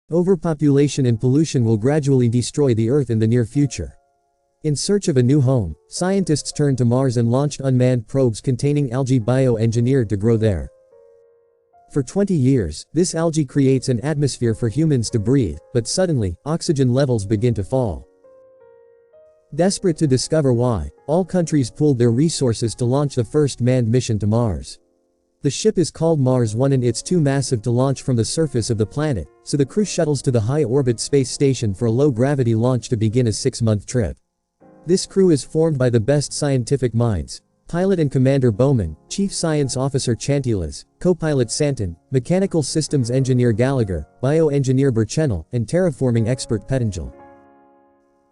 Overpopulation and pollution will gradually destroy the Earth in the near future. In search of a new home, scientists turned to Mars and launched unmanned probes containing algae bioengineered to grow there. For 20 years, this algae creates an atmosphere for humans to breathe, but suddenly, oxygen levels begin to fall. Desperate to discover why, all countries pooled their resources to launch the first manned mission to Mars. The ship is called Mars 1 and it's too massive to launch from the surface of the planet, so the crew shuttles to the high-orbit space station for a low-gravity launch to begin a 6-month trip. This crew is formed by the best scientific minds: Pilot and Commander Bowman, Chief Science Officer Chantilas, Co-Pilot Santon, Mechanical Systems Engineer Gallagher, Bioengineer Burchennell, and Terraforming Expert Pettingill.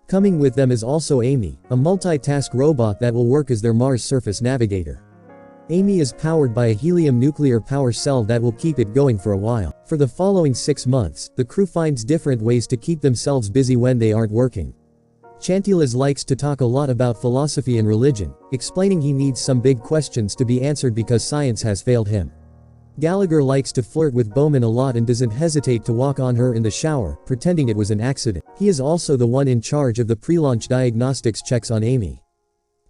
Coming with them is also Amy, a multitask robot that will work as their Mars surface navigator. Amy is powered by a helium nuclear power cell that will keep it going for a while. For the following 6 months, the crew finds different ways to keep themselves busy when they aren't working. Chantilas likes to talk a lot about philosophy and religion, explaining he needs some big questions to be answered because science has failed him. Gallagher likes to flirt with Bowman a lot and doesn't hesitate to walk on her in the shower, pretending it was an accident. He is also the one in charge of the pre-launch diagnostics checks on Amy.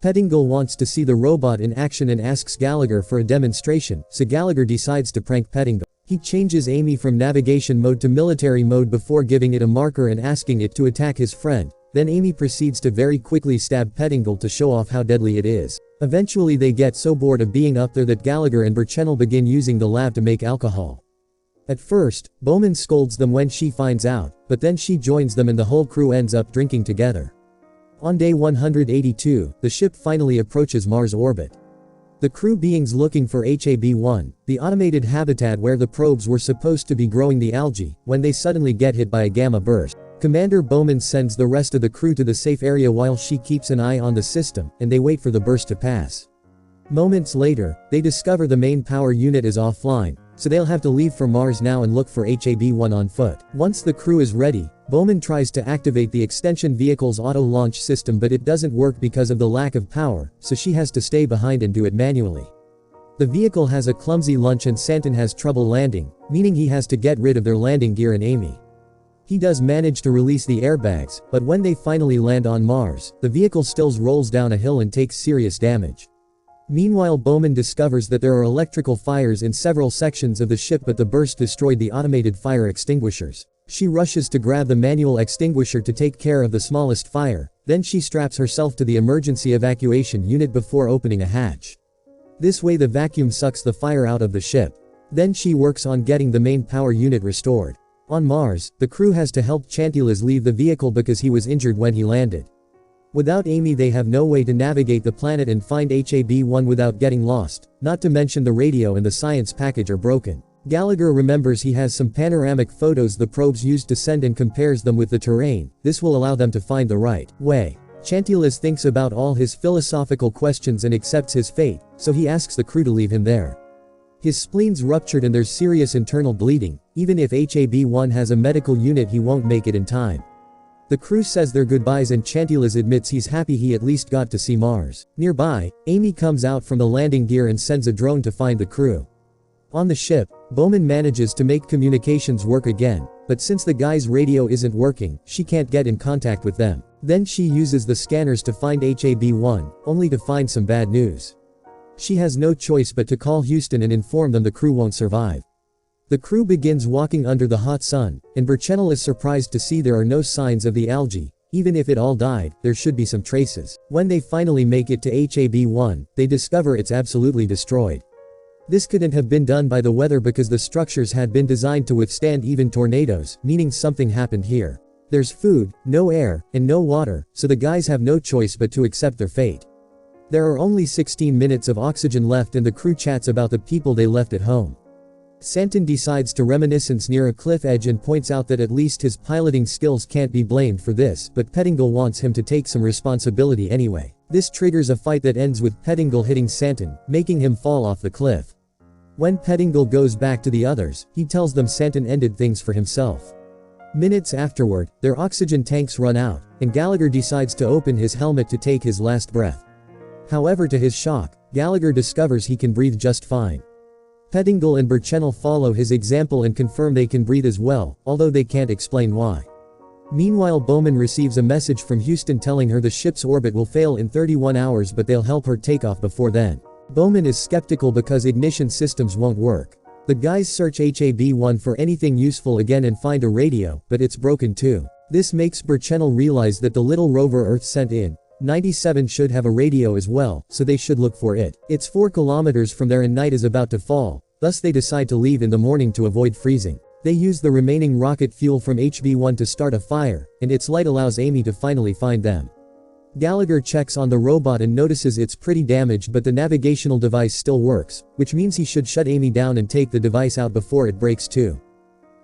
Pettingill wants to see the robot in action and asks Gallagher for a demonstration, so Gallagher decides to prank Pettingill. He changes Amy from navigation mode to military mode before giving it a marker and asking it to attack his friend. Then Amy proceeds to very quickly stab Pettingill to show off how deadly it is. Eventually they get so bored of being up there that Gallagher and Burchennell begin using the lab to make alcohol. At first, Bowman scolds them when she finds out, but then she joins them and the whole crew ends up drinking together. On day 182, the ship finally approaches Mars orbit. The crew beings looking for HAB-1, the automated habitat where the probes were supposed to be growing the algae, when they suddenly get hit by a gamma burst. Commander Bowman sends the rest of the crew to the safe area while she keeps an eye on the system, and they wait for the burst to pass. Moments later, they discover the main power unit is offline, so they'll have to leave for Mars now and look for HAB-1 on foot. Once the crew is ready, Bowman tries to activate the extension vehicle's auto-launch system, but it doesn't work because of the lack of power, so she has to stay behind and do it manually. The vehicle has a clumsy launch and Santon has trouble landing, meaning he has to get rid of their landing gear and Amy. He does manage to release the airbags, but when they finally land on Mars, the vehicle still rolls down a hill and takes serious damage. Meanwhile, Bowman discovers that there are electrical fires in several sections of the ship, but the burst destroyed the automated fire extinguishers. She rushes to grab the manual extinguisher to take care of the smallest fire, then she straps herself to the emergency evacuation unit before opening a hatch. This way the vacuum sucks the fire out of the ship. Then she works on getting the main power unit restored. On Mars, the crew has to help Chantilas leave the vehicle because he was injured when he landed. Without Amy they have no way to navigate the planet and find HAB-1 without getting lost, not to mention the radio and the science package are broken. Gallagher remembers he has some panoramic photos the probes used to send and compares them with the terrain. This will allow them to find the right way. Chantilas thinks about all his philosophical questions and accepts his fate, so he asks the crew to leave him there. His spleen's ruptured and there's serious internal bleeding. Even if HAB-1 has a medical unit he won't make it in time. The crew says their goodbyes and Chantilas admits he's happy he at least got to see Mars. Nearby, Amy comes out from the landing gear and sends a drone to find the crew. On the ship, Bowman manages to make communications work again, but since the guy's radio isn't working, she can't get in contact with them. Then she uses the scanners to find HAB-1, only to find some bad news. She has no choice but to call Houston and inform them the crew won't survive. The crew begins walking under the hot sun, and Burchennell is surprised to see there are no signs of the algae. Even if it all died, there should be some traces. When they finally make it to HAB-1, they discover it's absolutely destroyed. This couldn't have been done by the weather because the structures had been designed to withstand even tornadoes, meaning something happened here. There's food, no air, and no water, so the guys have no choice but to accept their fate. There are only 16 minutes of oxygen left and the crew chats about the people they left at home. Santon decides to reminiscence near a cliff edge and points out that at least his piloting skills can't be blamed for this, but Pettingill wants him to take some responsibility anyway. This triggers a fight that ends with Pettingill hitting Santon, making him fall off the cliff. When Pettingill goes back to the others, he tells them Santon ended things for himself. Minutes afterward, their oxygen tanks run out, and Gallagher decides to open his helmet to take his last breath. However, to his shock, Gallagher discovers he can breathe just fine. Pettingill and Burchell follow his example and confirm they can breathe as well, although they can't explain why. Meanwhile, Bowman receives a message from Houston telling her the ship's orbit will fail in 31 hours, but they'll help her take off before then. Bowman is skeptical because ignition systems won't work. The guys search HAB-1 for anything useful again and find a radio, but it's broken too. This makes Burchell realize that the little rover Earth sent in 97 should have a radio as well, so they should look for it. It's 4 kilometers from there and night is about to fall, thus they decide to leave in the morning to avoid freezing. They use the remaining rocket fuel from HB-1 to start a fire, and its light allows Amy to finally find them. Gallagher checks on the robot and notices it's pretty damaged, but the navigational device still works, which means he should shut Amy down and take the device out before it breaks too.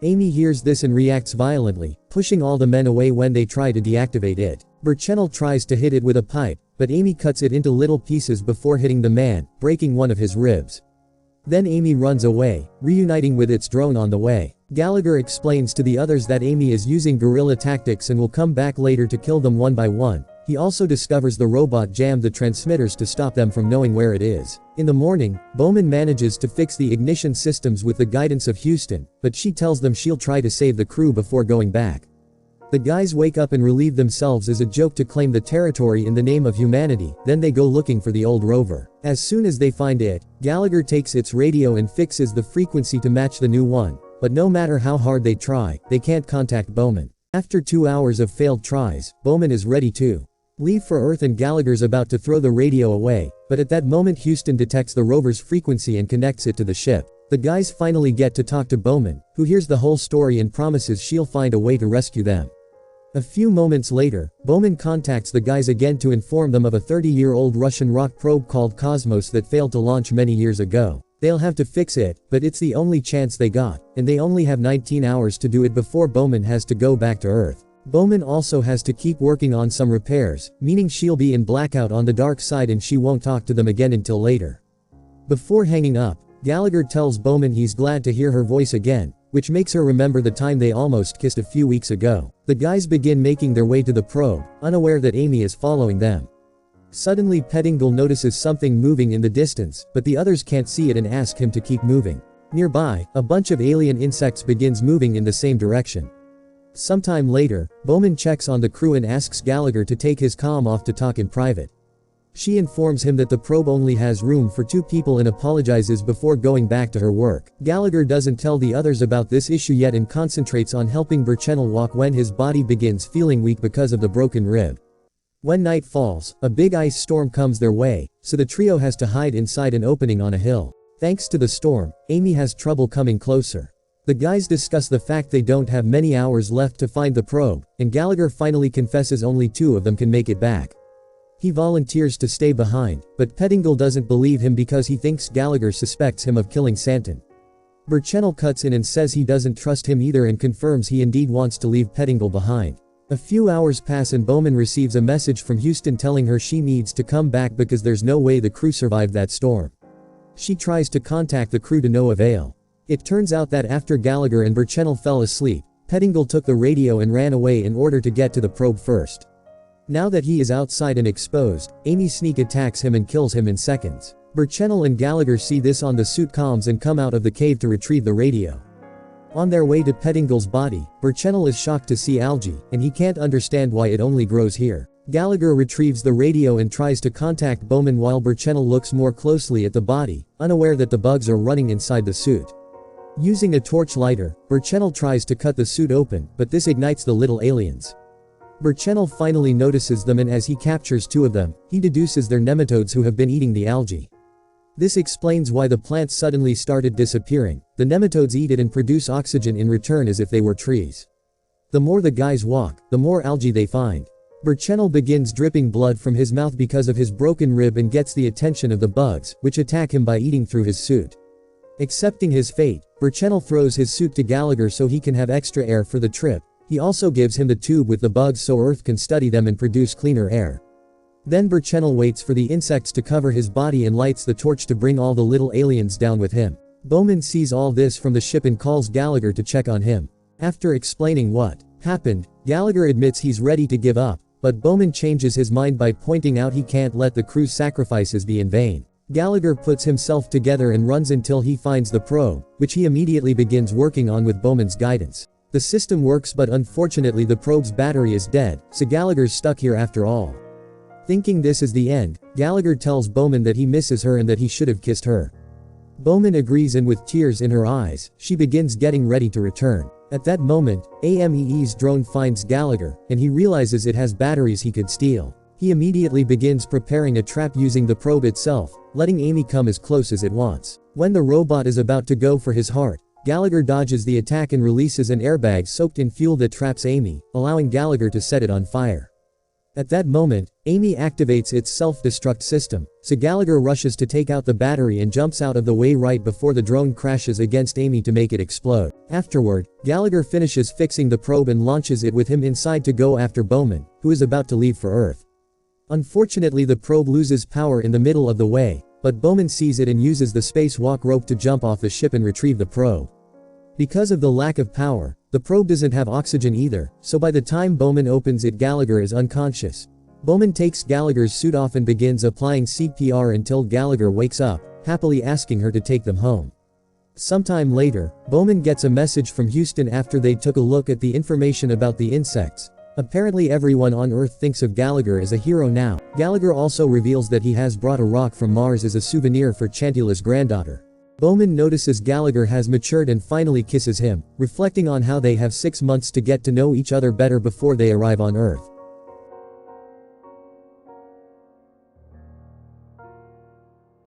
Amy hears this and reacts violently, pushing all the men away when they try to deactivate it. Burchell tries to hit it with a pipe, but Amy cuts it into little pieces before hitting the man, breaking one of his ribs. Then Amy runs away, reuniting with its drone on the way. Gallagher explains to the others that Amy is using guerrilla tactics and will come back later to kill them one by one. He also discovers the robot jammed the transmitters to stop them from knowing where it is. In the morning, Bowman manages to fix the ignition systems with the guidance of Houston, but she tells them she'll try to save the crew before going back. The guys wake up and relieve themselves as a joke to claim the territory in the name of humanity, then they go looking for the old rover. As soon as they find it, Gallagher takes its radio and fixes the frequency to match the new one, but no matter how hard they try, they can't contact Bowman. After 2 hours of failed tries, Bowman is ready to leave for Earth and Gallagher's about to throw the radio away, but at that moment Houston detects the rover's frequency and connects it to the ship. The guys finally get to talk to Bowman, who hears the whole story and promises she'll find a way to rescue them. A few moments later, Bowman contacts the guys again to inform them of a 30-year-old Russian rock probe called Cosmos that failed to launch many years ago. They'll have to fix it, but it's the only chance they got, and they only have 19 hours to do it before Bowman has to go back to Earth. Bowman also has to keep working on some repairs, meaning she'll be in blackout on the dark side and she won't talk to them again until later. Before hanging up, Gallagher tells Bowman he's glad to hear her voice again, which makes her remember the time they almost kissed a few weeks ago. The guys begin making their way to the probe, unaware that Amy is following them. Suddenly Pettingill notices something moving in the distance, but the others can't see it and ask him to keep moving. Nearby, a bunch of alien insects begins moving in the same direction. Sometime later, Bowman checks on the crew and asks Gallagher to take his comm off to talk in private. She informs him that the probe only has room for 2 people and apologizes before going back to her work. Gallagher doesn't tell the others about this issue yet and concentrates on helping Burchell walk when his body begins feeling weak because of the broken rib. When night falls, a big ice storm comes their way, so the trio has to hide inside an opening on a hill. Thanks to the storm, Amy has trouble coming closer. The guys discuss the fact they don't have many hours left to find the probe, and Gallagher finally confesses only 2 of them can make it back. He volunteers to stay behind, but Pettingill doesn't believe him because he thinks Gallagher suspects him of killing Santon. Burchell cuts in and says he doesn't trust him either and confirms he indeed wants to leave Pettingill behind. A few hours pass and Bowman receives a message from Houston telling her she needs to come back because there's no way the crew survived that storm. She tries to contact the crew to no avail. It turns out that after Gallagher and Burchell fell asleep, Pettingill took the radio and ran away in order to get to the probe first. Now that he is outside and exposed, Amy sneak attacks him and kills him in seconds. Burchell and Gallagher see this on the suit comms and come out of the cave to retrieve the radio. On their way to Pettingill's body, Burchell is shocked to see algae, and he can't understand why it only grows here. Gallagher retrieves the radio and tries to contact Bowman while Burchell looks more closely at the body, unaware that the bugs are running inside the suit. Using a torch lighter, Burchell tries to cut the suit open, but this ignites the little aliens. Burchell finally notices them and as he captures 2 of them, he deduces they're nematodes who have been eating the algae. This explains why the plants suddenly started disappearing. The nematodes eat it and produce oxygen in return as if they were trees. The more the guys walk, the more algae they find. Burchell begins dripping blood from his mouth because of his broken rib and gets the attention of the bugs, which attack him by eating through his suit. Accepting his fate, Burchell throws his suit to Gallagher so he can have extra air for the trip. He also gives him the tube with the bugs so Earth can study them and produce cleaner air. Then Burchell waits for the insects to cover his body and lights the torch to bring all the little aliens down with him. Bowman sees all this from the ship and calls Gallagher to check on him. After explaining what happened, Gallagher admits he's ready to give up, but Bowman changes his mind by pointing out he can't let the crew's sacrifices be in vain. Gallagher puts himself together and runs until he finds the probe, which he immediately begins working on with Bowman's guidance. The system works, but unfortunately the probe's battery is dead, so Gallagher's stuck here after all. Thinking this is the end, Gallagher tells Bowman that he misses her and that he should have kissed her. Bowman agrees, and with tears in her eyes, she begins getting ready to return. At that moment, AMEE's drone finds Gallagher, and he realizes it has batteries he could steal. He immediately begins preparing a trap using the probe itself, letting Amy come as close as it wants. When the robot is about to go for his heart, Gallagher dodges the attack and releases an airbag soaked in fuel that traps Amy, allowing Gallagher to set it on fire. At that moment, Amy activates its self-destruct system, so Gallagher rushes to take out the battery and jumps out of the way right before the drone crashes against Amy to make it explode. Afterward, Gallagher finishes fixing the probe and launches it with him inside to go after Bowman, who is about to leave for Earth. Unfortunately, the probe loses power in the middle of the way, but Bowman sees it and uses the spacewalk rope to jump off the ship and retrieve the probe. Because of the lack of power, the probe doesn't have oxygen either, so by the time Bowman opens it, Gallagher is unconscious. Bowman takes Gallagher's suit off and begins applying CPR until Gallagher wakes up, happily asking her to take them home. Sometime later, Bowman gets a message from Houston after they took a look at the information about the insects. Apparently everyone on Earth thinks of Gallagher as a hero now. Gallagher also reveals that he has brought a rock from Mars as a souvenir for Chantula's granddaughter. Bowman notices Gallagher has matured and finally kisses him, reflecting on how they have 6 months to get to know each other better before they arrive on Earth.